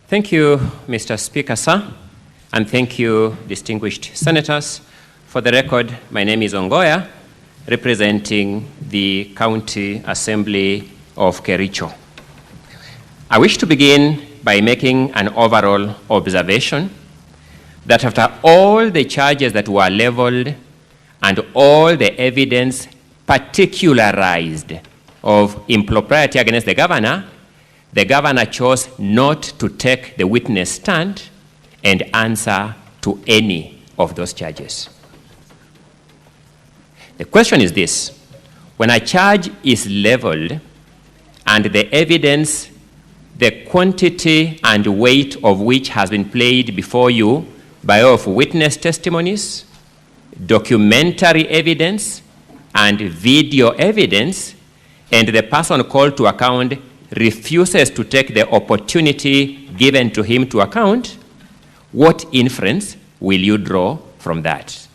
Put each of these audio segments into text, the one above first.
Thank you, Mr. Speaker, sir, and thank you, distinguished senators. For the record, my name is Ongoya, representing the County Assembly of Kericho. I wish to begin by making an overall observation that after all the charges that were leveled and all the evidence particularized of impropriety against the governor chose not to take the witness stand and answer to any of those charges. The question is this: when a charge is leveled and the evidence, the quantity and weight of which has been played before you by way of witness testimonies, documentary evidence, and video evidence, and the person called to account refuses to take the opportunity given to him to account, what inference will you draw from that?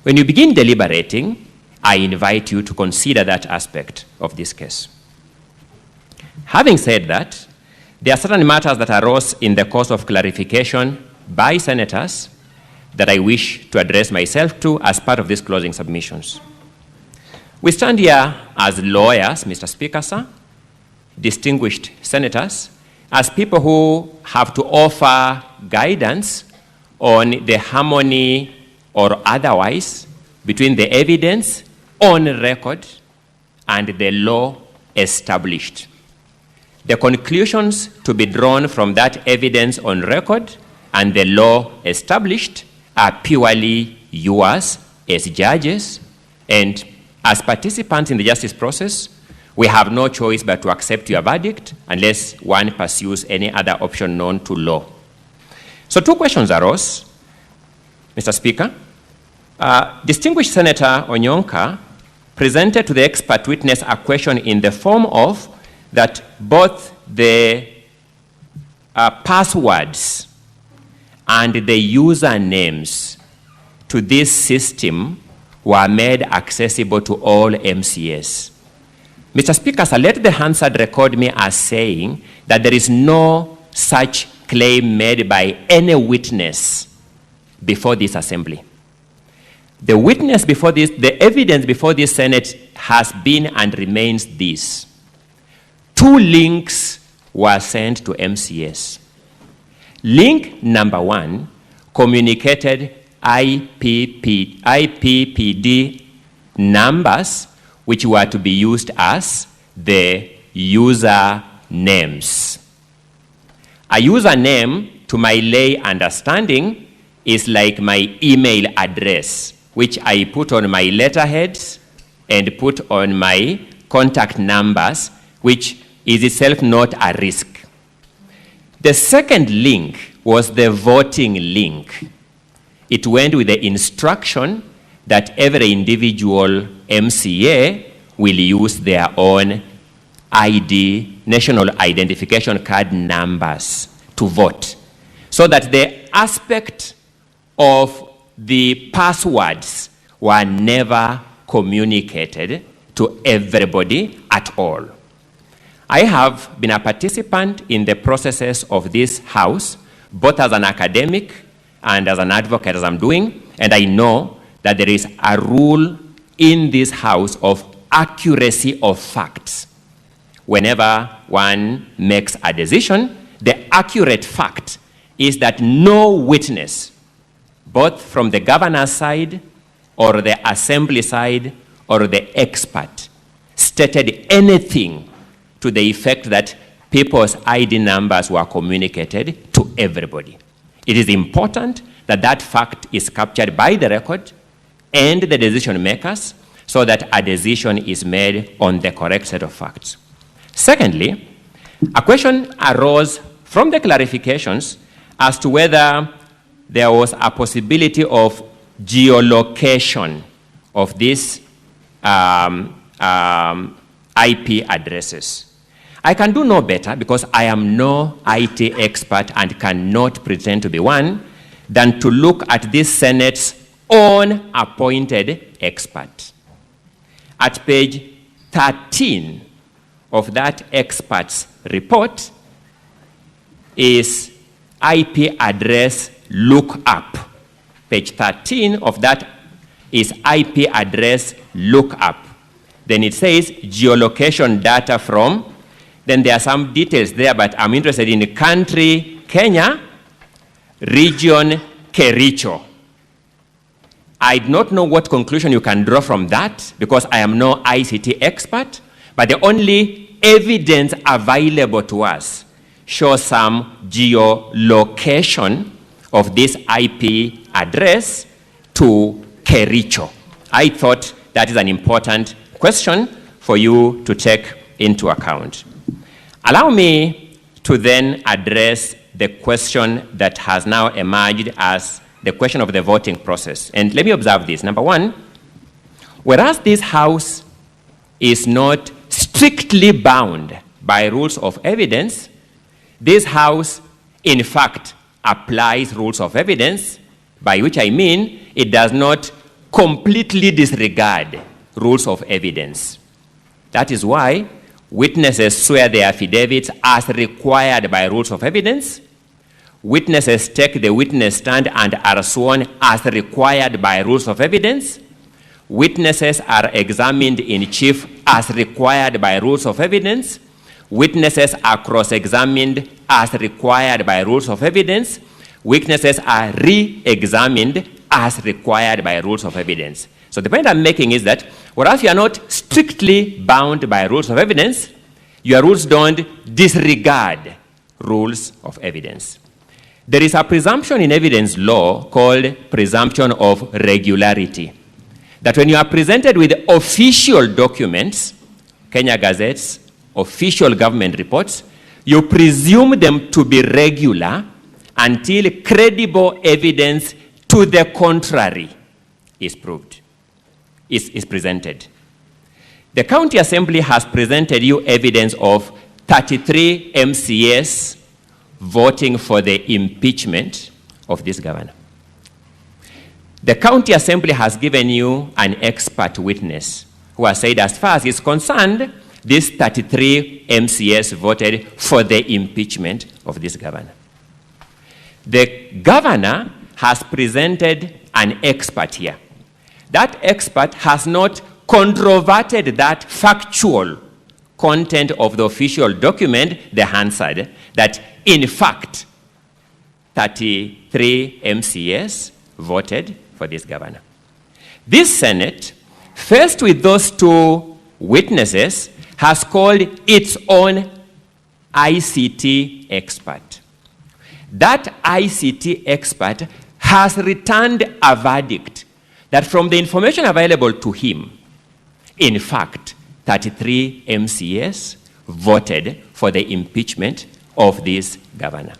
When you begin deliberating, I invite you to consider that aspect of this case. Having said that, there are certain matters that arose in the course of clarification by senators that I wish to address myself to as part of these closing submissions. We stand here as lawyers, Mr. Speaker, sir, distinguished senators, as people who have to offer guidance on the harmony or otherwise between the evidence on record and the law established. The conclusions to be drawn from that evidence on record and the law established are purely yours as judges, and as participants in the justice process, we have no choice but to accept your verdict unless one pursues any other option known to law. So two questions arose, Mr. Speaker. Distinguished Senator Onyonka presented to the expert witness a question in the form of that both the passwords and the usernames to this system were made accessible to all MCAs. Mr. Speaker, sir, let the Hansard record me as saying that there is no such claim made by any witness before this assembly. The witness before this, the evidence before this Senate has been and remains this. 2 links were sent to MCAs. Link number 1 communicated IPPD numbers which were to be used as the user names. A username, to my lay understanding, is like my email address, which I put on my letterheads and put on my contact numbers, which is itself not a risk. The second link was the voting link. It went with the instruction that every individual MCA will use their own ID, national identification card numbers to vote, so that the aspect of the passwords were never communicated to everybody at all. I have been a participant in the processes of this House, both as an academic and as an advocate as I'm doing, and I know that there is a rule in this House of accuracy of facts. Whenever one makes a decision, the accurate fact is that no witness, both from the governor's side or the assembly side or the expert, stated anything to the effect that people's ID numbers were communicated to everybody. It is important that that fact is captured by the record and the decision makers so that a decision is made on the correct set of facts. Secondly, a question arose from the clarifications as to whether there was a possibility of geolocation of these IP addresses. I can do no better, because I am no IT expert and cannot pretend to be one, than to look at this Senate's own appointed expert. At page 13 of that expert's report, is IP address lookup. Page 13 of that is IP address lookup. Then it says geolocation data from. Then there are some details there, but I'm interested in the country, Kenya, region, Kericho. I do not know what conclusion you can draw from that because I am no ICT expert, but the only evidence available to us shows some geolocation of this IP address to Kericho. I thought that is an important question for you to take into account. Allow me to then address the question that has now emerged as the question of the voting process. And let me observe this. Number one, whereas this House is not strictly bound by rules of evidence, this House, in fact, applies rules of evidence, by which I mean it does not completely disregard rules of evidence. That is why witnesses swear their affidavits as required by rules of evidence. Witnesses take the witness stand and are sworn as required by rules of evidence. Witnesses are examined in chief as required by rules of evidence. Witnesses are cross-examined as required by rules of evidence. Witnesses are re-examined as required by rules of evidence. So the point I'm making is that whereas you are not strictly bound by rules of evidence, your rules don't disregard rules of evidence. There is a presumption in evidence law called presumption of regularity. That when you are presented with official documents, Kenya Gazettes, official government reports, you presume them to be regular until credible evidence to the contrary is proved, is presented. The County Assembly has presented you evidence of 33 MCAs voting for the impeachment of this governor. The County Assembly has given you an expert witness who has said, as far as is concerned, these 33 MCAs voted for the impeachment of this governor. The governor has presented an expert here. That expert has not controverted that factual content of the official document, the Hansard, that in fact 33 MCAs voted for this governor. This Senate, faced with those two witnesses, has called its own ICT expert. That ICT expert has returned a verdict that from the information available to him, in fact, 33 MCAs voted for the impeachment of this governor.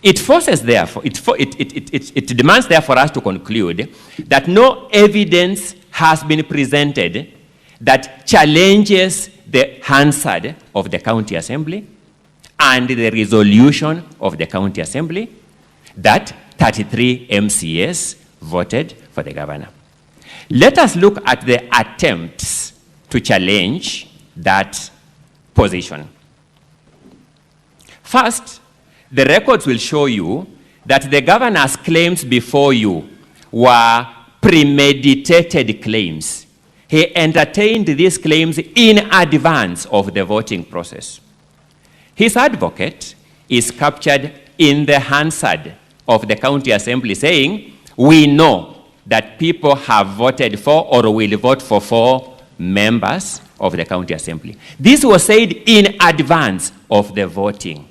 It forces, therefore, it demands, therefore, us to conclude that no evidence has been presented that challenges the Hansard of the County Assembly and the resolution of the County Assembly that 33 MCAs voted for the governor. Let us look at the attempts to challenge that position. First, the records will show you that the governor's claims before you were premeditated claims. He entertained these claims in advance of the voting process. His advocate is captured in the Hansard of the County Assembly saying, we know that people have voted for or will vote for 4 members of the County Assembly. This was said in advance of the voting.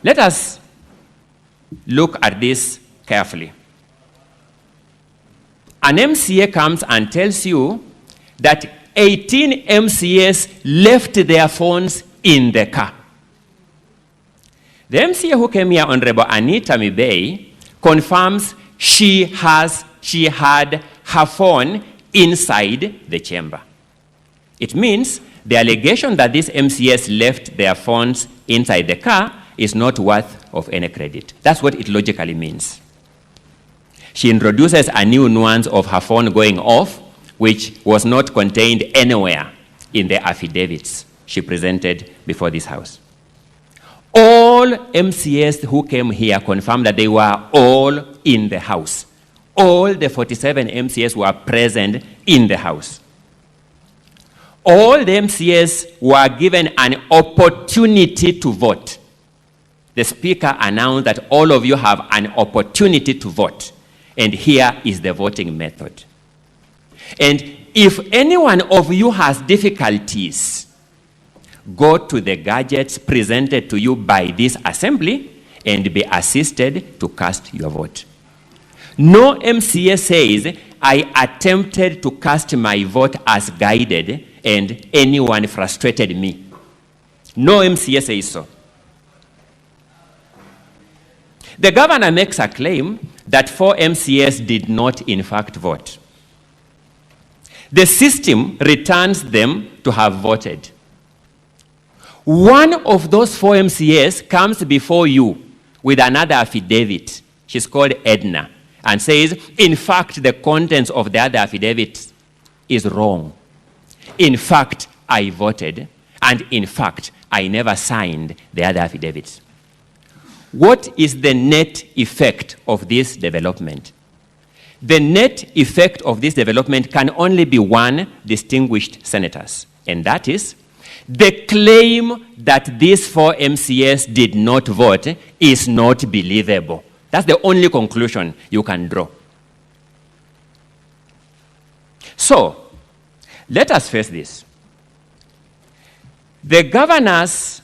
Let us look at this carefully. An MCA comes and tells you that 18 MCAs left their phones in the car. The MCA who came here, Honorable Anita Mibei, confirms she had her phone inside the chamber. It means the allegation that these MCAs left their phones inside the car is not worth of any credit. That's what it logically means. She introduces a new nuance of her phone going off, which was not contained anywhere in the affidavits she presented before this house. All MCAs who came here confirmed that they were all in the house. All the 47 MCAs were present in the house. All the MCAs were given an opportunity to vote. The Speaker announced that all of you have an opportunity to vote, and here is the voting method. And if any one of you has difficulties, go to the gadgets presented to you by this assembly and be assisted to cast your vote. No MCA says, I attempted to cast my vote as guided and anyone frustrated me. No MCA says so. The governor makes a claim that 4 MCAs did not in fact vote. The system returns them to have voted. One of those 4 MCAs comes before you with another affidavit. She's called Edna, and says, in fact, the contents of the other affidavit is wrong. In fact, I voted, and in fact, I never signed the other affidavits. What is the net effect of this development? The net effect of this development can only be one: distinguished senators, and that is the claim that these 4 MCAs did not vote is not believable. That's the only conclusion you can draw. So, let us face this. The governors,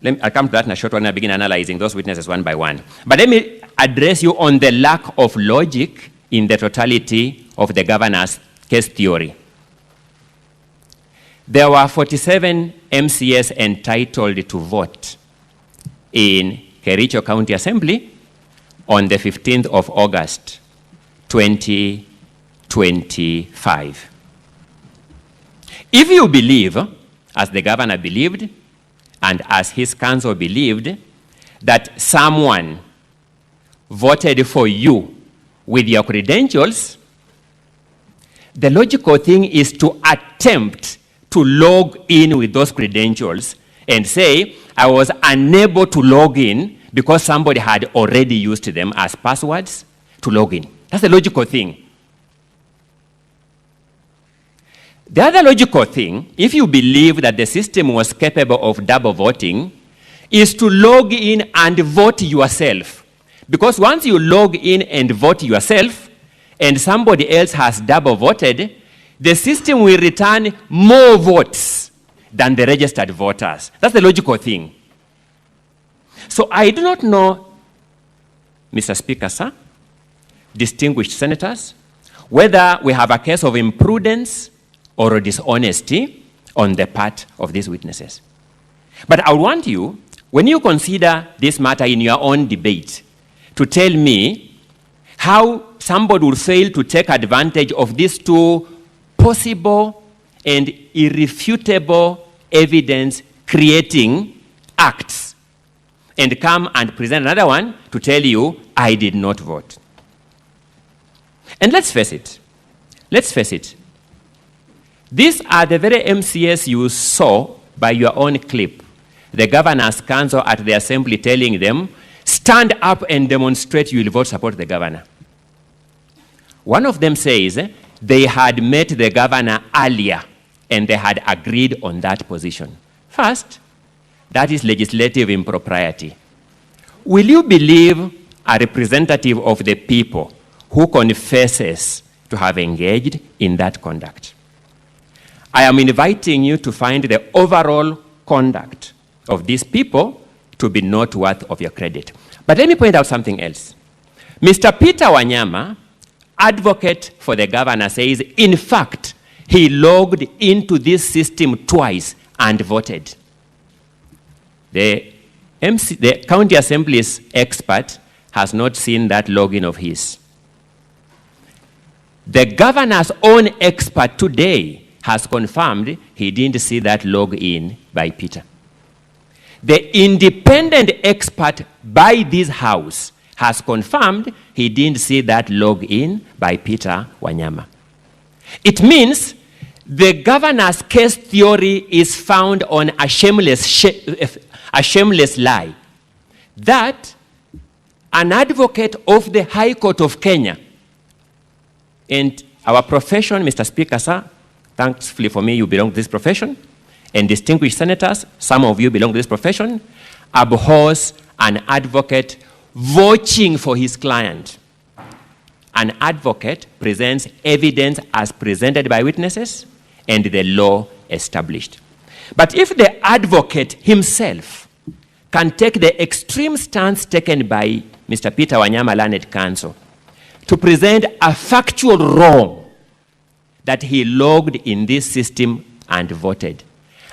I'll come to that in a short while and I'll begin analyzing those witnesses one by one. But let me address you on the lack of logic in the totality of the governor's case theory. There were 47 MCAs entitled to vote in Kericho County Assembly on the 15th of August, 2025. If you believe, as the governor believed, and as his council believed, that someone voted for you with your credentials, the logical thing is to attempt to log in with those credentials and say, I was unable to log in because somebody had already used them as passwords to log in. That's the logical thing. The other logical thing, if you believe that the system was capable of double voting, is to log in and vote yourself. Because once you log in and vote yourself, and somebody else has double voted, the system will return more votes than the registered voters. That's the logical thing. So I do not know, Mr. Speaker, sir, distinguished senators, whether we have a case of imprudence or dishonesty on the part of these witnesses. But I want you, when you consider this matter in your own debate, to tell me how somebody will fail to take advantage of these 2 possible and irrefutable evidence creating acts and come and present another one to tell you, I did not vote. And let's face it. These are the very MCAs you saw by your own clip. The governor's council at the assembly telling them, stand up and demonstrate you will vote support the governor. One of them says they had met the governor earlier and they had agreed on that position. First, that is legislative impropriety. Will you believe a representative of the people who confesses to have engaged in that conduct? I am inviting you to find the overall conduct of these people to be not worth of your credit. But let me point out something else. Mr. Peter Wanyama, advocate for the governor, says, in fact, he logged into this system twice and voted. The county assembly's expert has not seen that login of his. The governor's own expert today has confirmed he didn't see that login by Peter. The independent expert by this house has confirmed he didn't see that login by Peter Wanyama. It means The governor's case theory is found on a shameless lie that an advocate of the High Court of Kenya, and our profession, Mr. Speaker, sir, thankfully for me, you belong to this profession, and distinguished senators, some of you belong to this profession, abhors an advocate vouching for his client. An advocate presents evidence as presented by witnesses and the law established. But if the advocate himself can take the extreme stance taken by Mr. Peter Wanyama, Lead Counsel, to present a factual wrong that he logged in this system and voted,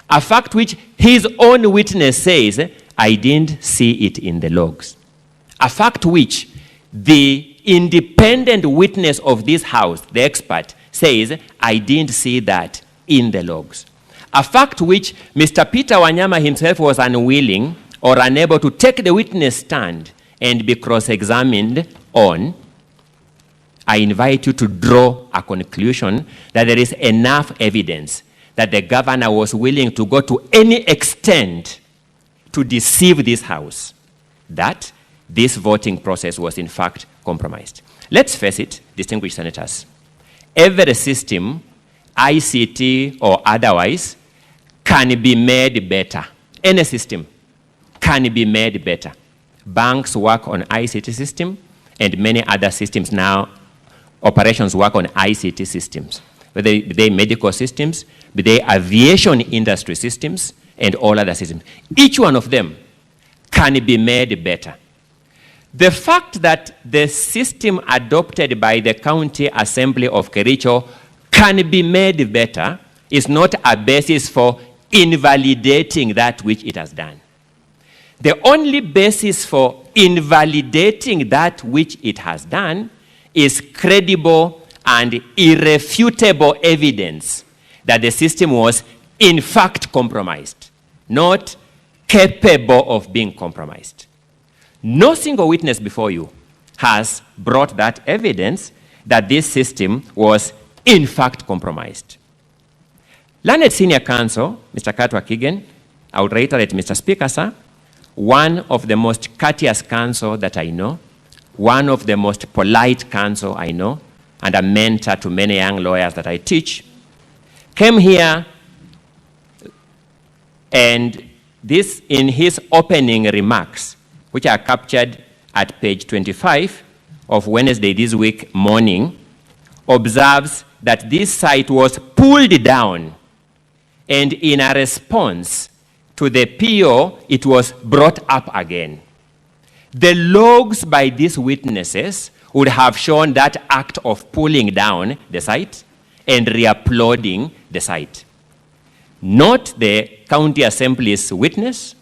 a fact which his own witness says, I didn't see it in the logs, a fact which the independent witness of this house, the expert, says, I didn't see that in the logs. A fact which Mr. Peter Wanyama himself was unwilling or unable to take the witness stand and be cross-examined on. I invite you to draw a conclusion that there is enough evidence that the governor was willing to go to any extent to deceive this house, that this voting process was in fact compromised. Let's face it, distinguished senators. Every system, ICT or otherwise, can be made better. Any system can be made better. Banks work on ICT system, and many other systems now, operations work on ICT systems. Whether they medical systems, be they aviation industry systems, and all other systems. Each one of them can be made better. The fact that the system adopted by the County Assembly of Kericho can be made better is not a basis for invalidating that which it has done. The only basis for invalidating that which it has done is credible and irrefutable evidence that the system was in fact compromised, not capable of being compromised. No single witness before you has brought that evidence that this system was in fact compromised. Learned Senior Counsel, Mr. Katwa Kigen, I would reiterate, Mr. Speaker, sir, one of the most courteous counsel that I know, one of the most polite counsel I know, and a mentor to many young lawyers that I teach, came here and this, in his opening remarks, which are captured at page 25 of Wednesday this week morning, observes that this site was pulled down, and in a response to the PO, it was brought up again. The logs by these witnesses would have shown that act of pulling down the site and re-uploading the site. Not the County Assembly's witness,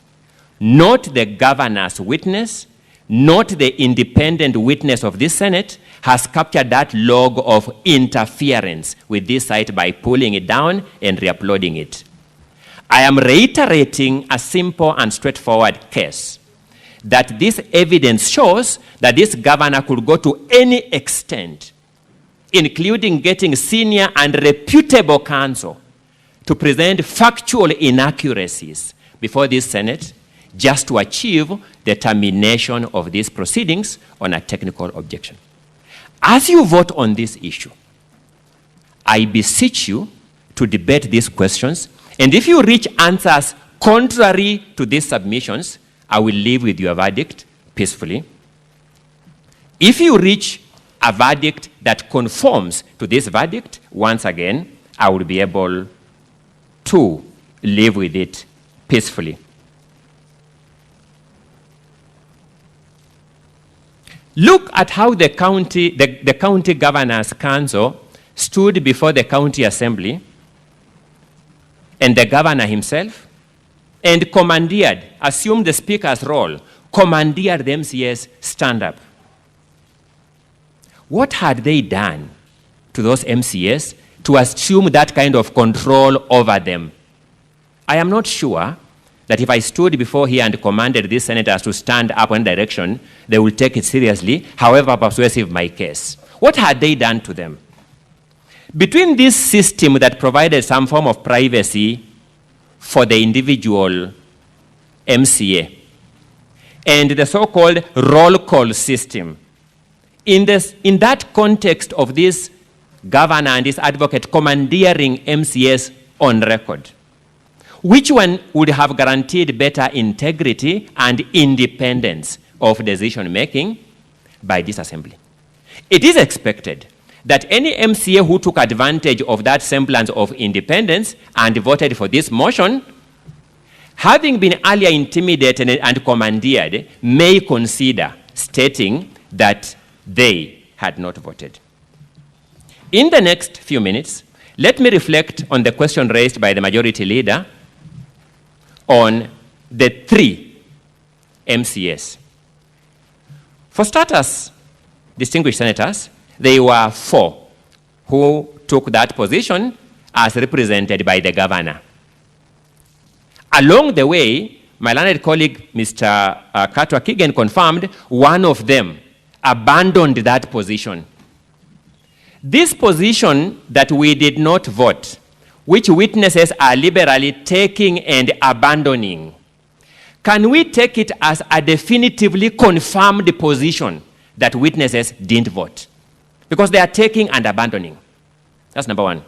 not the governor's witness, not the independent witness of this Senate has captured that log of interference with this site by pulling it down and re-uploading it. I am reiterating a simple and straightforward case that this evidence shows that this governor could go to any extent, including getting senior and reputable counsel to present factual inaccuracies before this Senate just to achieve the termination of these proceedings on a technical objection. As you vote on this issue, I beseech you to debate these questions, and if you reach answers contrary to these submissions, I will leave with your verdict peacefully. If you reach a verdict that conforms to this verdict, once again, I will be able to live with it peacefully. Look at how the county governor's council stood before the county assembly and the governor himself and commandeered, assumed the speaker's role, commandeered the MCAs stand up. What had they done to those MCAs to assume that kind of control over them? I am not sure that if I stood before here and commanded these senators to stand up in direction, they will take it seriously, however persuasive my case. What had they done to them? Between this system that provided some form of privacy for the individual MCA and the so-called roll call system, in that context of this governor and this advocate commandeering MCAs on record, which one would have guaranteed better integrity and independence of decision-making by this assembly? It is expected that any MCA who took advantage of that semblance of independence and voted for this motion, having been earlier intimidated and commandeered, may consider stating that they had not voted. In the next few minutes, let me reflect on the question raised by the majority leader on the 3 MCAs. For starters, distinguished senators, there were 4 who took that position as represented by the governor. Along the way, my learned colleague, Mr. Katwa Kigen, confirmed one of them abandoned that position. This position that we did not vote, which witnesses are liberally taking and abandoning, can we take it as a definitively confirmed position that witnesses didn't vote? Because they are taking and abandoning. That's number 1.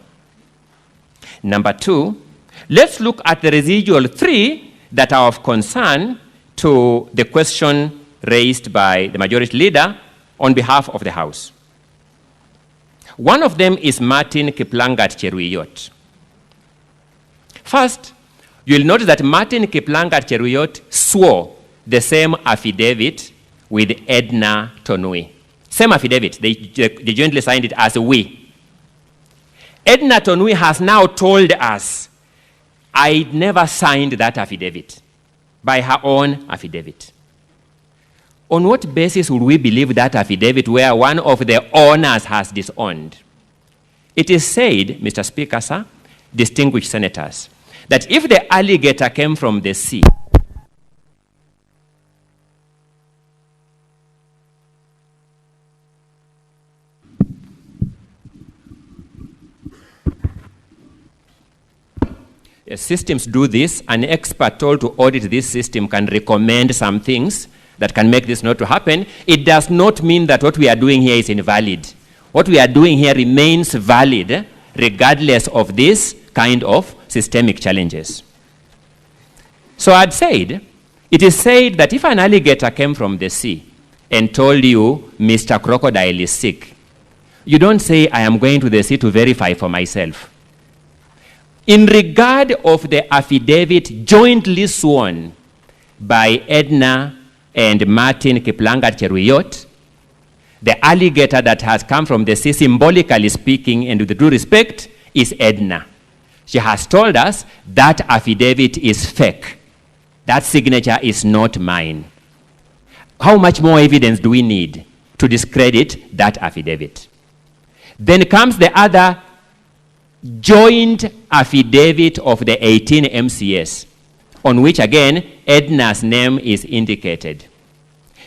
Number 2, let's look at the residual 3 that are of concern to the question raised by the majority leader on behalf of the House. One of them is Martin Kiplangat Cheruyot. First, you'll notice that Martin Kiplangat Cheruyot swore the same affidavit with Edna Tonui. Same affidavit. They jointly signed it as we. Edna Tonui has now told us, I never signed that affidavit by her own affidavit. On what basis would we believe that affidavit where one of the owners has disowned? It is said, Mr. Speaker, sir, distinguished senators, that if the alligator came from the sea, systems do this. An expert told to audit this system can recommend some things that can make this not to happen. It does not mean that what we are doing here is invalid. What we are doing here remains valid regardless of this kind of systemic challenges. So I'd said, it is said that if an alligator came from the sea and told you, Mr. Crocodile is sick, you don't say, I am going to the sea to verify for myself. In regard of the affidavit jointly sworn by Edna and Martin Kiplangat Cheruyot, the alligator that has come from the sea, symbolically speaking and with due respect, is Edna. She has told us that affidavit is fake. That signature is not mine. How much more evidence do we need to discredit that affidavit? Then comes the other joint affidavit of the 18 MCAs, on which again Edna's name is indicated.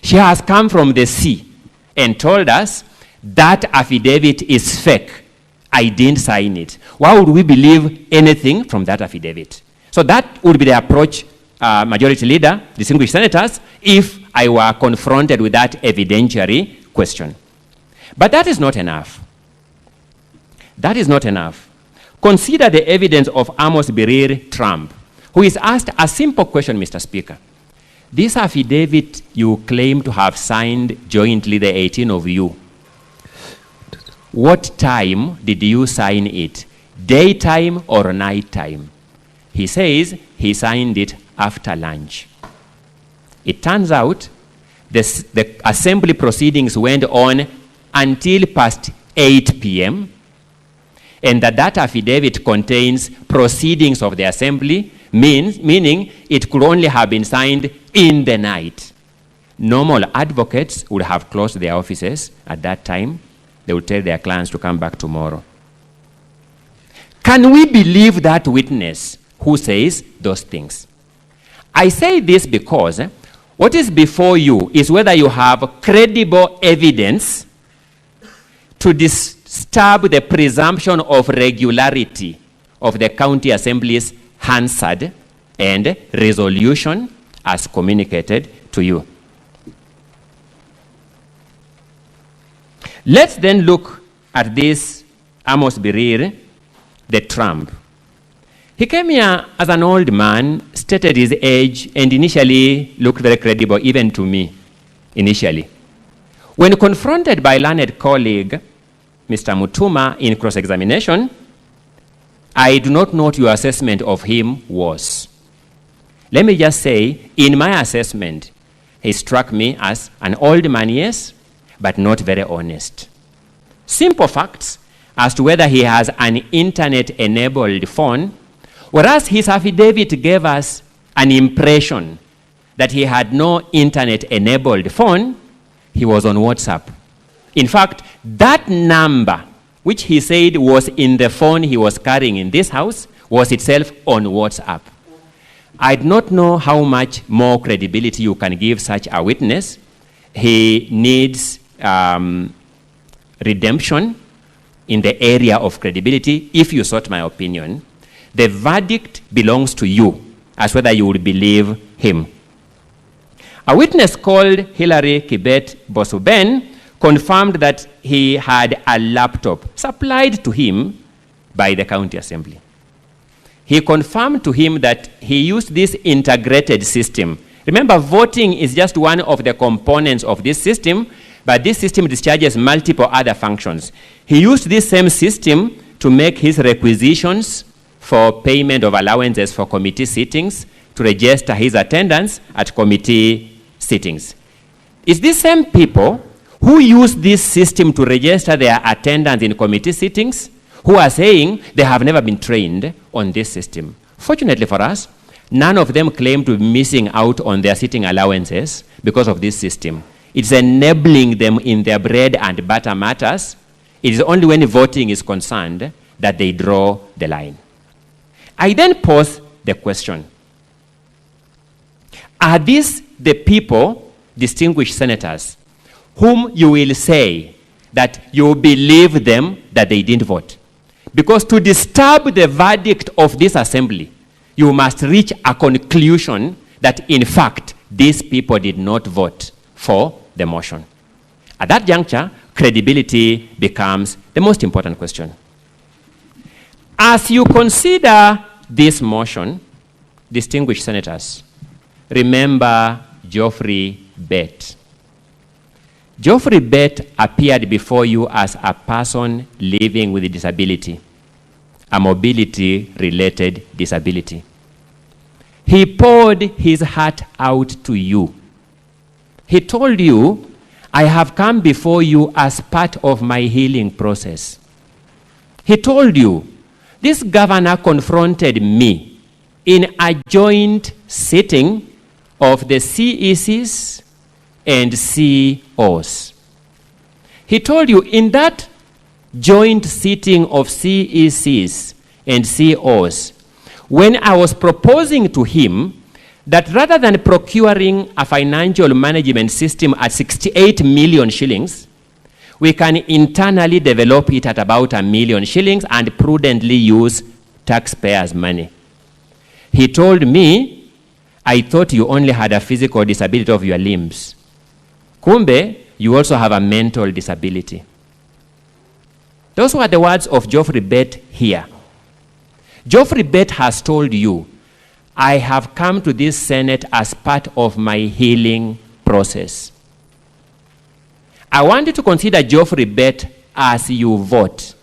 She has come from the sea and told us that affidavit is fake. I didn't sign it. Why would we believe anything from that affidavit? So that would be the approach, Majority Leader, distinguished senators, if I were confronted with that evidentiary question. But that is not enough. That is not enough. Consider the evidence of Amos Birir Trump, who is asked a simple question, Mr. Speaker. This affidavit you claim to have signed jointly, the 18 of you, what time did you sign it? Daytime or nighttime? He says he signed it after lunch. It turns out the assembly proceedings went on until past 8 p.m., and that affidavit contains proceedings of the assembly, meaning it could only have been signed in the night. Normal advocates would have closed their offices at that time. They would tell their clients to come back tomorrow. Can we believe that witness who says those things? I say this because what is before you is whether you have credible evidence to disturb the presumption of regularity of the county assembly's Hansard and resolution as communicated to you. Let's then look at this Amos Birir, the Trump. He came here as an old man, stated his age, and initially looked very credible, even to me, initially. When confronted by learned colleague, Mr. Mutuma, in cross-examination, I do not know what your assessment of him was. Let me just say, in my assessment, he struck me as an old man, yes, but not very honest. Simple facts as to whether he has an internet-enabled phone, whereas his affidavit gave us an impression that he had no internet-enabled phone, he was on WhatsApp. In fact, that number, which he said was in the phone he was carrying in this house, was itself on WhatsApp. I do not know how much more credibility you can give such a witness. He needs redemption in the area of credibility. If you sought my opinion, the verdict belongs to you as whether you would believe him. A witness called Hilary Kibet Bosuben confirmed that he had a laptop supplied to him by the county assembly. He confirmed to him that he used this integrated system. Remember, voting is just one of the components of this system, but this system discharges multiple other functions. He used this same system to make his requisitions for payment of allowances for committee sittings, to register his attendance at committee sittings. It's these same people who use this system to register their attendance in committee sittings who are saying they have never been trained on this system. Fortunately for us, none of them claim to be missing out on their sitting allowances because of this system. It's enabling them in their bread and butter matters. It is only when voting is concerned that they draw the line. I then pose the question, are these the people, distinguished senators, whom you will say that you believe them that they didn't vote? Because to disturb the verdict of this assembly, you must reach a conclusion that, in fact, these people did not vote for the motion. At that juncture, credibility becomes the most important question. As you consider this motion, distinguished senators, remember Geoffrey Bett. Geoffrey Bett appeared before you as a person living with a disability, a mobility-related disability. He poured his heart out to you. He told you, I have come before you as part of my healing process. He told you, this governor confronted me in a joint sitting of the CECs and COs. He told you in that joint sitting of CECs and COs, when I was proposing to him that rather than procuring a financial management system at 68 million shillings, we can internally develop it at about 1 million shillings and prudently use taxpayers' money. He told me, I thought you only had a physical disability of your limbs. Kumbe, you also have a mental disability. Those were the words of Geoffrey Bett here. Geoffrey Bett has told you, I have come to this Senate as part of my healing process. I want you to consider Geoffrey Bett as you vote.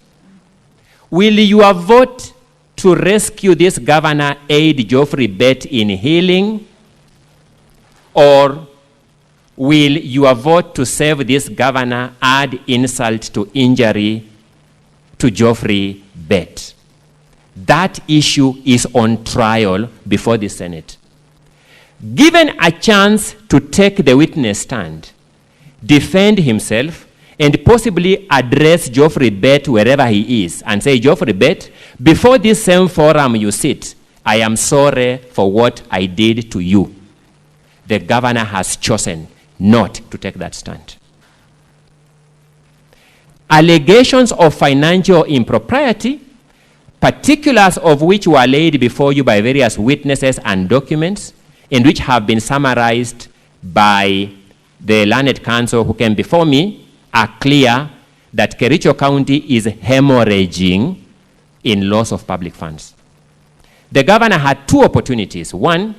Will your vote to rescue this governor aid Geoffrey Bett in healing? Or will your vote to save this governor add insult to injury to Geoffrey Bett? That issue is on trial before the Senate. Given a chance to take the witness stand, defend himself, and possibly address Geoffrey Bett wherever he is and say, Geoffrey Bett, before this same forum you sit, I am sorry for what I did to you. The governor has chosen not to take that stand. allegations of financial impropriety, particulars of which were laid before you by various witnesses and documents, and which have been summarized by the learned counsel who came before me, are clear that Kericho County is hemorrhaging in loss of public funds. The governor had two opportunities. One,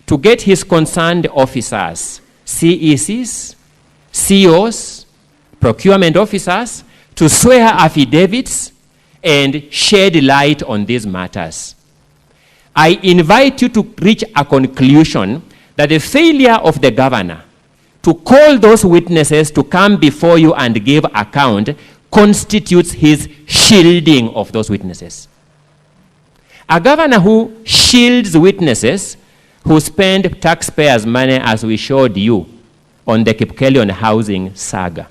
to get his concerned officers, CECs, COs, procurement officers, to swear affidavits and shed light on these matters. I invite you to reach a conclusion that the failure of the governor to call those witnesses to come before you and give account constitutes his shielding of those witnesses. A governor who shields witnesses who spend taxpayers' money, as we showed you on the Kipkelion housing saga,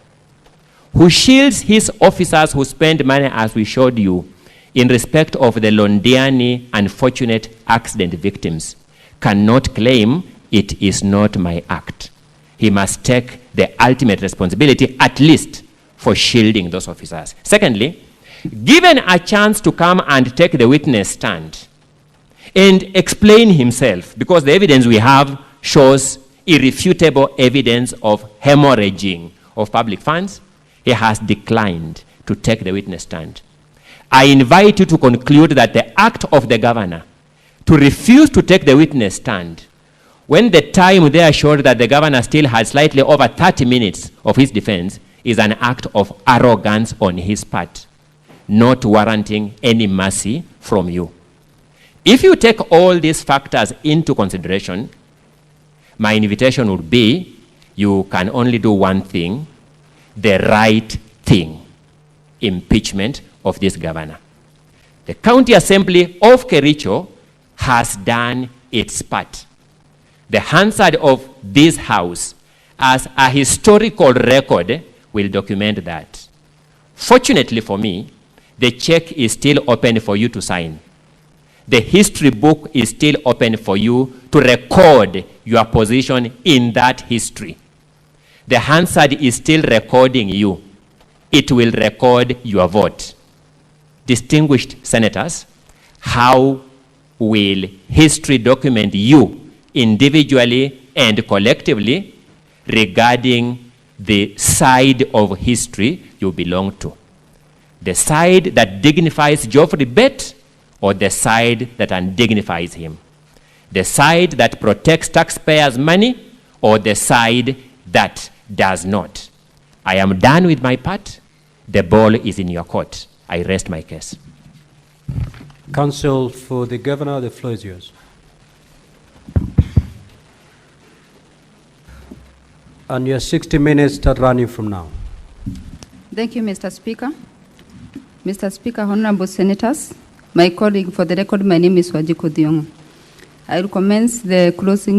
who shields his officers who spend money, as we showed you, in respect of the Londiani unfortunate accident victims, cannot claim it is not my act. He must take the ultimate responsibility, at least, for shielding those officers. Secondly, given a chance to come and take the witness stand and explain himself, because the evidence we have shows irrefutable evidence of hemorrhaging of public funds, he has declined to take the witness stand. I invite you to conclude that the act of the governor to refuse to take the witness stand, when the time there showed that the governor still had slightly over 30 minutes of his defense, is an act of arrogance on his part, not warranting any mercy from you. If you take all these factors into consideration, my invitation would be, you can only do one thing, the right thing: impeachment of this governor. The County Assembly of Kericho has done its part. The Hansard of this house, as a historical record, will document that. Fortunately for me, the check is still open for you to sign. The history book is still open for you to record your position in that history. The Hansard is still recording you. It will record your vote. Distinguished senators, how will history document you individually and collectively regarding the side of history you belong to? The side that dignifies Geoffrey Bett, or the side that undignifies him? The side that protects taxpayers' money, or the side that does not? I am done with my part. The ball is in your court. I rest my case. Counsel for the governor, the floor is yours. And your 60 minutes start running from now. Thank you, Mr. Speaker. Mr. Speaker, honorable senators, my colleague, for the record, my name is Wajiko Diong. I will commence the closing